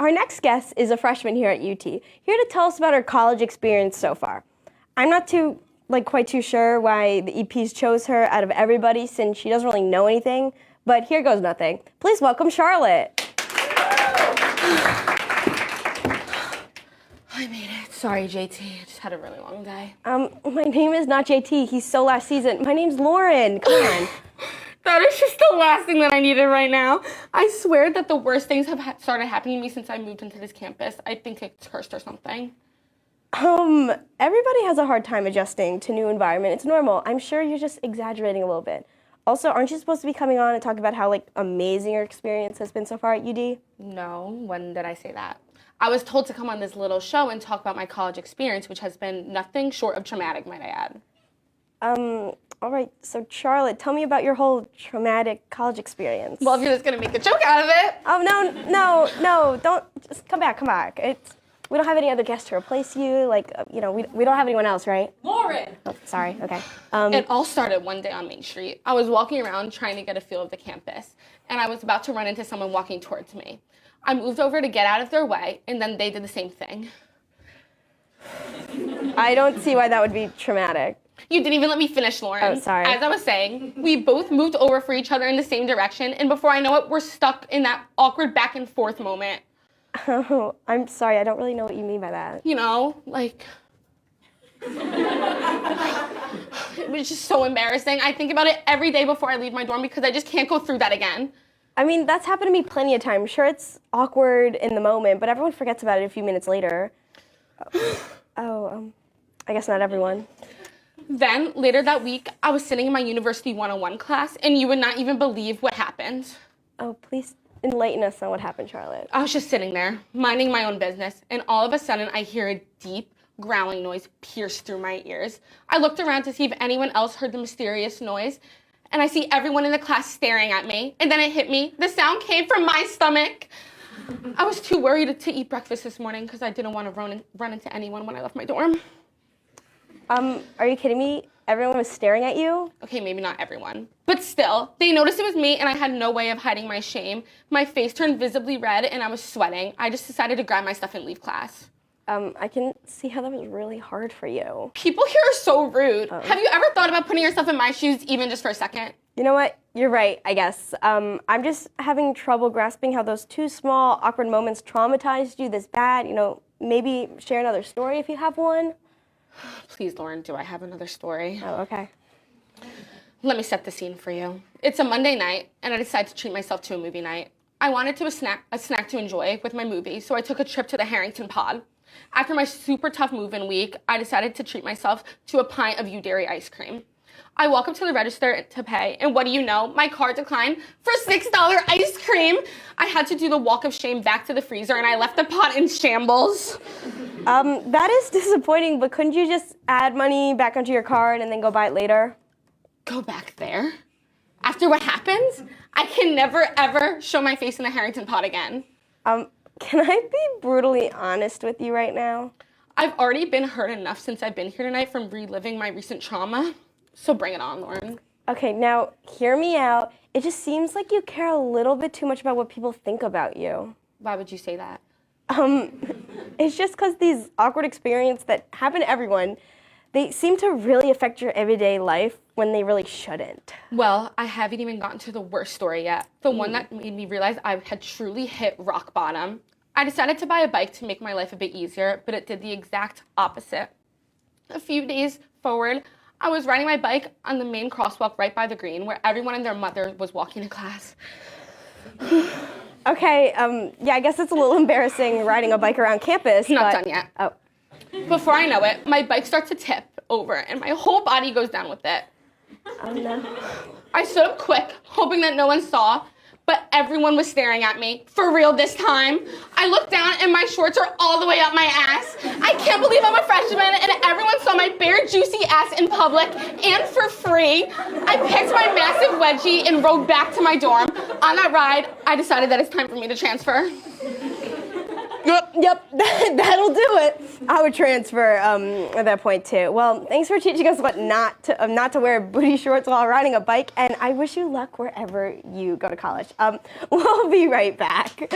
Our next guest is a freshman here at UT, here to tell us about her college experience so far. I'm not quite too sure why the EPs chose her out of everybody since she doesn't really know anything, but here goes nothing. Please welcome Charlotte. I made it. Sorry, JT. I just had a really long day. My name is not JT. He's so last season. My name's Lauren. Come on. That is just the last thing that I needed right now. I swear that the worst things have started happening to me since I moved into this campus. I think it's cursed or something. Everybody has a hard time adjusting to new environment. It's normal. I'm sure you're just exaggerating a little bit. Also, aren't you supposed to be coming on and talk about how, amazing your experience has been so far at UD? No, when did I say that? I was told to come on this little show and talk about my college experience, which has been nothing short of traumatic, might I add. All right, so Charlotte, tell me about your whole traumatic college experience. Well, if you're just gonna make a joke out of it. Oh, no, don't, just come back. We don't have any other guests to replace you, we don't have anyone else, right? Lauren! Oh, sorry, okay. It all started one day on Main Street. I was walking around trying to get a feel of the campus, and I was about to run into someone walking towards me. I moved over to get out of their way, and then they did the same thing. I don't see why that would be traumatic. You didn't even let me finish, Lauren. Oh, sorry. As I was saying, we both moved over for each other in the same direction, and before I know it, we're stuck in that awkward back and forth moment. Oh, I'm sorry, I don't really know what you mean by that. You know, it was just so embarrassing. I think about it every day before I leave my dorm because I just can't go through that again. I mean, that's happened to me plenty of times. Sure, it's awkward in the moment, but everyone forgets about it a few minutes later. I guess not everyone. Then, later that week, I was sitting in my University 101 class, and you would not even believe what happened. Oh, please enlighten us on what happened, Charlotte. I was just sitting there, minding my own business, and all of a sudden, I hear a deep, growling noise pierce through my ears. I looked around to see if anyone else heard the mysterious noise, and I see everyone in the class staring at me, and then it hit me. The sound came from my stomach. I was too worried to eat breakfast this morning because I didn't want to run into anyone when I left my dorm. Are you kidding me? Everyone was staring at you? Okay, maybe not everyone. But still, they noticed it was me and I had no way of hiding my shame. My face turned visibly red and I was sweating. I just decided to grab my stuff and leave class. I can see how that was really hard for you. People here are so rude. Have you ever thought about putting yourself in my shoes even just for a second? You know what? You're right, I guess. I'm just having trouble grasping how those two small, awkward moments traumatized you this bad. Maybe share another story if you have one. Please, Lauren, do I have another story? Oh, okay. Let me set the scene for you. It's a Monday night, and I decided to treat myself to a movie night. I wanted a snack to enjoy with my movie, so I took a trip to the Harrington Pod. After my super tough move-in week, I decided to treat myself to a pint of U-Dairy ice cream. I walk up to the register to pay, and what do you know? My card declined for $6 ice cream. I had to do the walk of shame back to the freezer, and I left the pot in shambles. That is disappointing, but couldn't you just add money back onto your card and then go buy it later? Go back there? After what happened? I can never, ever show my face in the Harrington Pod again. Can I be brutally honest with you right now? I've already been hurt enough since I've been here tonight from reliving my recent trauma. So bring it on, Lauren. Okay, now, hear me out. It just seems like you care a little bit too much about what people think about you. Why would you say that? It's just because these awkward experiences that happen to everyone, they seem to really affect your everyday life when they really shouldn't. Well, I haven't even gotten to the worst story yet. The one that made me realize I had truly hit rock bottom. I decided to buy a bike to make my life a bit easier, but it did the exact opposite. A few days forward, I was riding my bike on the main crosswalk right by the green where everyone and their mother was walking to class. Okay, yeah, I guess it's a little embarrassing riding a bike around campus. Not done yet. Oh. Before I know it, my bike starts to tip over and my whole body goes down with it. Oh no. I stood up quick, hoping that no one saw, but everyone was staring at me. For real this time. I looked down and my shorts are all the way up my ass. I can't believe I'm a freshman and everyone saw my bare juicy ass in public and for free. I picked my massive wedgie and rode back to my dorm. On that ride, I decided that it's time for me to transfer. Yep, that'll do it. I would transfer at that point too. Well, thanks for teaching us what not to wear booty shorts while riding a bike, and I wish you luck wherever you go to college. We'll be right back.